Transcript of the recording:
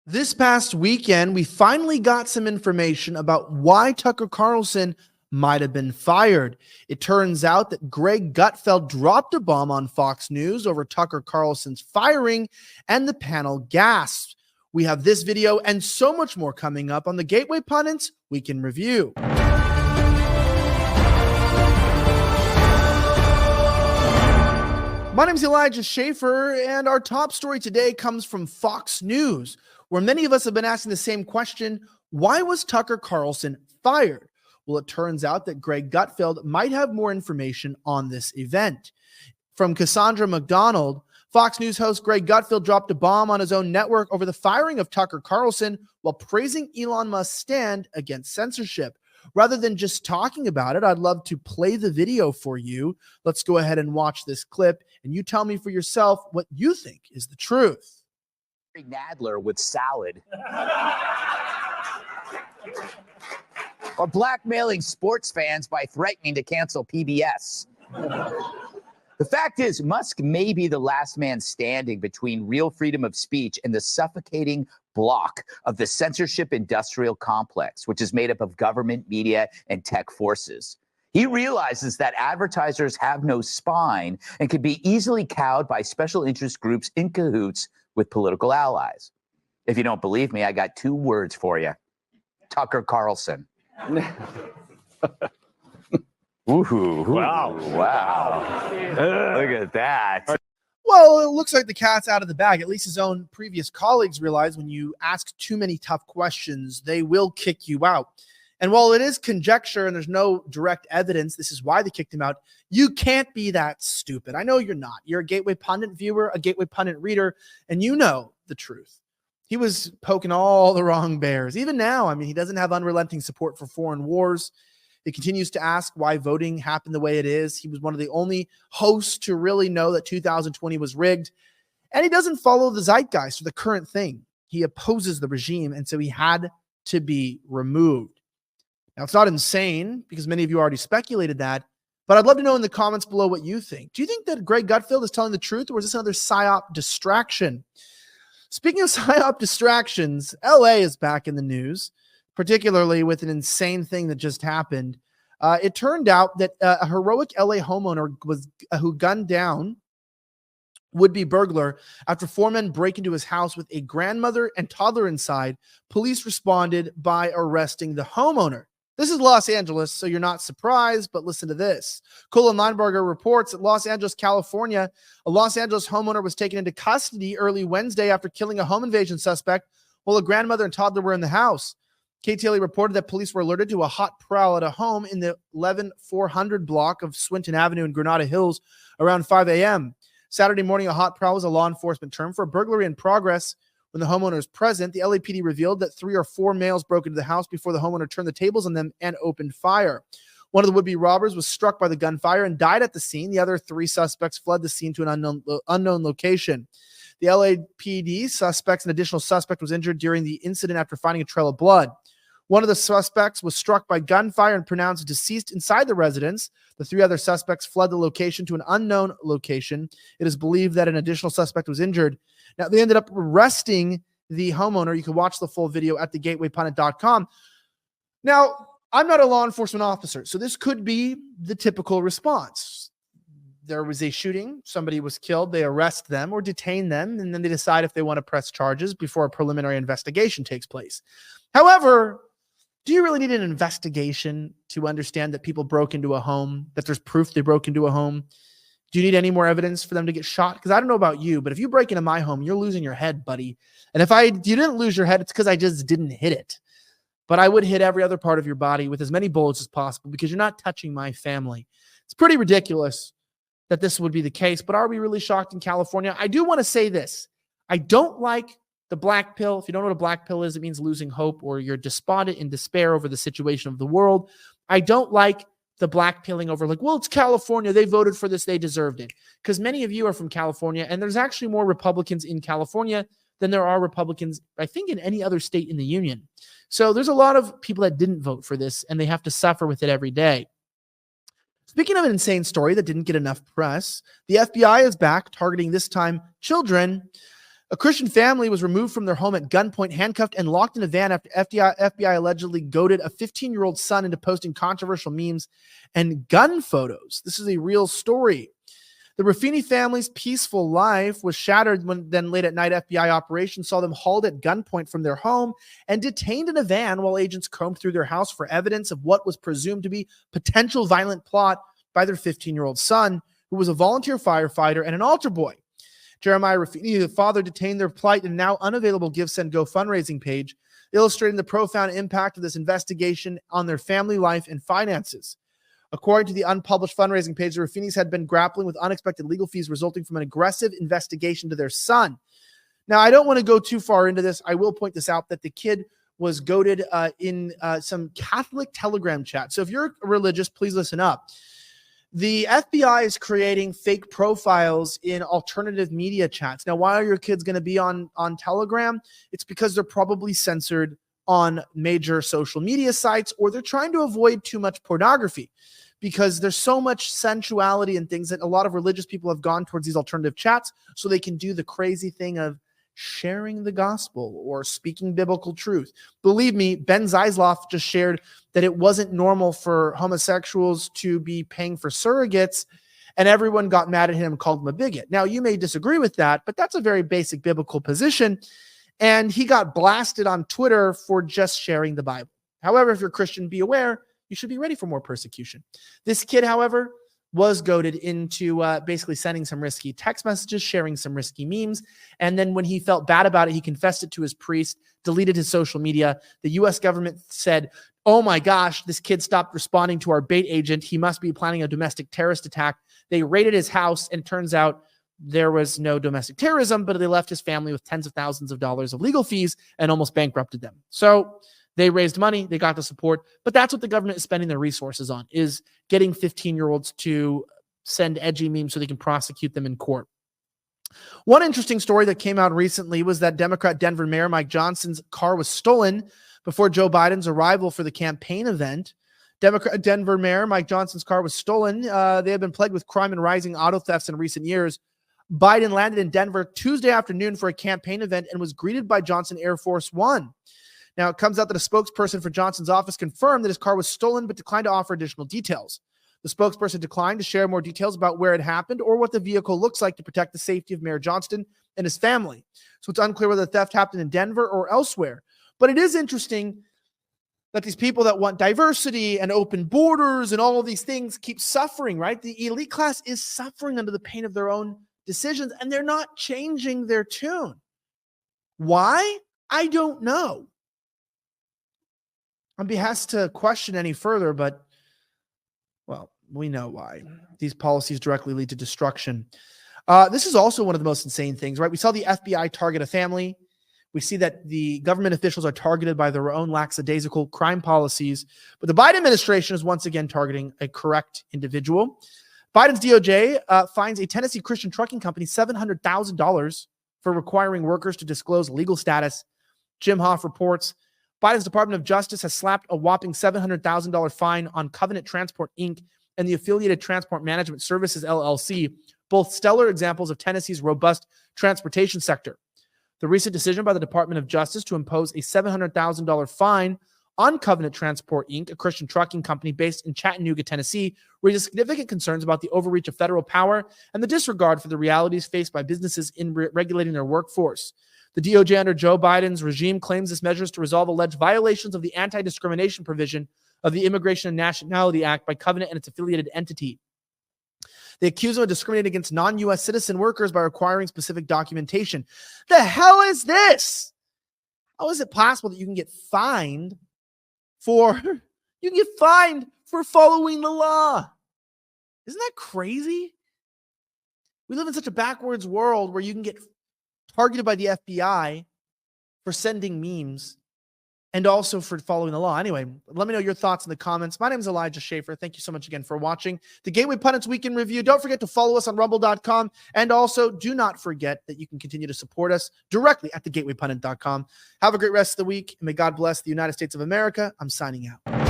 This past weekend, we finally got some information about why Tucker Carlson might have been fired. It turns out that Greg Gutfeld dropped a bomb on Fox News over Tucker Carlson's firing, and the panel gasps. We have this video and so much more coming up on the Gateway Pundits Weekend Review. My name is Elijah Schaffer, and our top story today comes from Fox News, where many of us have been asking the same question: why was Tucker Carlson fired? Well, it turns out that Greg Gutfeld might have more information on this event. From Cassandra McDonald, Fox News host Greg Gutfeld dropped a bomb on his own network over the firing of Tucker Carlson while praising Elon Musk's stand against censorship. Rather than just talking about it, I'd love to play the video for you. Let's go ahead and watch this clip, and you tell me for yourself what you think is the truth. Nadler with salad. Or blackmailing sports fans by threatening to cancel PBS. The fact is, Musk may be the last man standing between real freedom of speech and the suffocating block of the censorship industrial complex, which is made up of government, media, and tech forces. He realizes that advertisers have no spine and can be easily cowed by special interest groups in cahoots with political allies. If you don't believe me, I got two words for you: Tucker Carlson. Woohoo. Wow. Look at that. Well, it looks like the cat's out of the bag. At least his own previous colleagues realize when you ask too many tough questions, they will kick you out. And while it is conjecture and there's no direct evidence, this is why they kicked him out, you can't be that stupid. I know you're not. You're a Gateway Pundit viewer, a Gateway Pundit reader, and you know the truth. He was poking all the wrong bears. Even now, I mean, he doesn't have unrelenting support for foreign wars. He continues to ask why voting happened the way it is. He was one of the only hosts to really know that 2020 was rigged. And he doesn't follow the zeitgeist or the current thing. He opposes the regime, and so he had to be removed. Now, it's not insane, because many of you already speculated that, but I'd love to know in the comments below what you think. Do you think that Greg Gutfeld is telling the truth, or is this another PSYOP distraction? Speaking of PSYOP distractions, LA is back in the news, particularly with an insane thing that just happened. It turned out that a heroic LA homeowner who gunned down would-be burglar after four men break into his house with a grandmother and toddler inside. Police responded by arresting the homeowner. This is Los Angeles, so you're not surprised, but listen to this. Colin Lineberger reports that Los Angeles, California, a Los Angeles homeowner was taken into custody early Wednesday after killing a home invasion suspect while a grandmother and toddler were in the house. KTLA reported that police were alerted to a hot prowl at a home in the 11400 block of Swinton Avenue in Granada Hills around 5 a.m. Saturday morning, a hot prowl is a law enforcement term for a burglary in progress. When the homeowner is present, the LAPD revealed that 3 or 4 males broke into the house before the homeowner turned the tables on them and opened fire. One of the would-be robbers was struck by the gunfire and died at the scene. The other 3 suspects fled the scene to an unknown location. The LAPD suspects, an additional suspect, was injured during the incident after finding a trail of blood. One of the suspects was struck by gunfire and pronounced deceased inside the residence. The 3 other suspects fled the location to an unknown location. It is believed that an additional suspect was injured. Now, they ended up arresting the homeowner. You can watch the full video at thegatewaypundit.com. Now, I'm not a law enforcement officer, so this could be the typical response. There was a shooting, somebody was killed, they arrest them or detain them, and then they decide if they want to press charges before a preliminary investigation takes place. However, do you really need an investigation to understand that people broke into a home, that there's proof they broke into a home? Do you need any more evidence for them to get shot? Because I don't know about you, but if you break into my home, you're losing your head, buddy. And if you didn't lose your head, it's because I just didn't hit it. But I would hit every other part of your body with as many bullets as possible because you're not touching my family. It's pretty ridiculous that this would be the case, but are we really shocked in California? I do want to say this. I don't like the black pill. If you don't know what a black pill is, it means losing hope or you're despondent in despair over the situation of the world. I don't like the black pilling over like, well, it's California. They voted for this. They deserved it. Because many of you are from California, and there's actually more Republicans in California than there are Republicans, I think, in any other state in the union. So there's a lot of people that didn't vote for this, and they have to suffer with it every day. Speaking of an insane story that didn't get enough press, the FBI is back targeting this time children A Christian family was removed from their home at gunpoint, handcuffed, and locked in a van after FBI allegedly goaded a 15-year-old son into posting controversial memes and gun photos. This is a real story. The Rufini family's peaceful life was shattered when then late at night FBI operations saw them hauled at gunpoint from their home and detained in a van while agents combed through their house for evidence of what was presumed to be potential violent plot by their 15-year-old son, who was a volunteer firefighter and an altar boy. Jeremiah Rufini, the father, detained their plight in a now unavailable GiveSendGo fundraising page, illustrating the profound impact of this investigation on their family life and finances. According to the unpublished fundraising page, the Rufinis had been grappling with unexpected legal fees resulting from an aggressive investigation to their son. Now, I don't want to go too far into this. I will point this out that the kid was goaded in some Catholic Telegram chat. So if you're religious, please listen up. The FBI is creating fake profiles in alternative media chats. Now, why are your kids going to be on Telegram? It's because they're probably censored on major social media sites, or they're trying to avoid too much pornography because there's so much sensuality and things that a lot of religious people have gone towards these alternative chats so they can do the crazy thing of sharing the gospel or speaking biblical truth. Believe me, Ben Zeisloff just shared that it wasn't normal for homosexuals to be paying for surrogates, and everyone got mad at him and called him a bigot. Now, you may disagree with that, but that's a very basic biblical position, and he got blasted on Twitter for just sharing the Bible. However, if you're a Christian, be aware, you should be ready for more persecution. This kid, however, was goaded into basically sending some risky text messages, sharing some risky memes. And then when he felt bad about it, he confessed it to his priest, deleted his social media. The U.S. government said, oh my gosh, this kid stopped responding to our bait agent. He must be planning a domestic terrorist attack. They raided his house, and it turns out there was no domestic terrorism, but they left his family with tens of thousands of dollars of legal fees and almost bankrupted them. So they raised money, they got the support, but that's what the government is spending their resources on, is getting 15-year-olds to send edgy memes so they can prosecute them in court. One interesting story that came out recently was that Democrat Denver Mayor Mike Johnson's car was stolen before Joe Biden's arrival for the campaign event. Democrat Denver Mayor Mike Johnson's car was stolen. They had been plagued with crime and rising auto thefts in recent years. Biden landed in Denver Tuesday afternoon for a campaign event and was greeted by Johnson Air Force One. Now, it comes out that a spokesperson for Johnson's office confirmed that his car was stolen but declined to offer additional details. The spokesperson declined to share more details about where it happened or what the vehicle looks like to protect the safety of Mayor Johnston and his family. So it's unclear whether the theft happened in Denver or elsewhere. But it is interesting that these people that want diversity and open borders and all of these things keep suffering, right? The elite class is suffering under the pain of their own decisions, and they're not changing their tune. Why? I don't know. I'd be asked to question any further, but, well, we know why. These policies directly lead to destruction. This is also one of the most insane things, right? We saw the FBI target a family. We see that the government officials are targeted by their own lackadaisical crime policies, but the Biden administration is once again targeting a correct individual. Biden's DOJ fines a Tennessee Christian trucking company $700,000 for requiring workers to disclose legal status. Jim Hoff reports Biden's Department of Justice has slapped a whopping $700,000 fine on Covenant Transport, Inc. and the Affiliated Transport Management Services, LLC, both stellar examples of Tennessee's robust transportation sector. The recent decision by the Department of Justice to impose a $700,000 fine on Covenant Transport, Inc., a Christian trucking company based in Chattanooga, Tennessee, raises significant concerns about the overreach of federal power and the disregard for the realities faced by businesses in regulating their workforce. The DOJ under Joe Biden's regime claims this measure is to resolve alleged violations of the anti-discrimination provision of the Immigration and Nationality Act by Covenant and its affiliated entity. They accuse them of discriminating against non-U.S. citizen workers by requiring specific documentation. The hell is this? How is it possible that you can get fined for following the law? Isn't that crazy? We live in such a backwards world where you can get targeted by the FBI for sending memes and also for following the law. Anyway, let me know your thoughts in the comments. My name is Elijah Schaffer. Thank you so much again for watching the Gateway Pundits Weekend Review. Don't forget to follow us on rumble.com. And also do not forget that you can continue to support us directly at thegatewaypundit.com. Have a great rest of the week. And may God bless the United States of America. I'm signing out.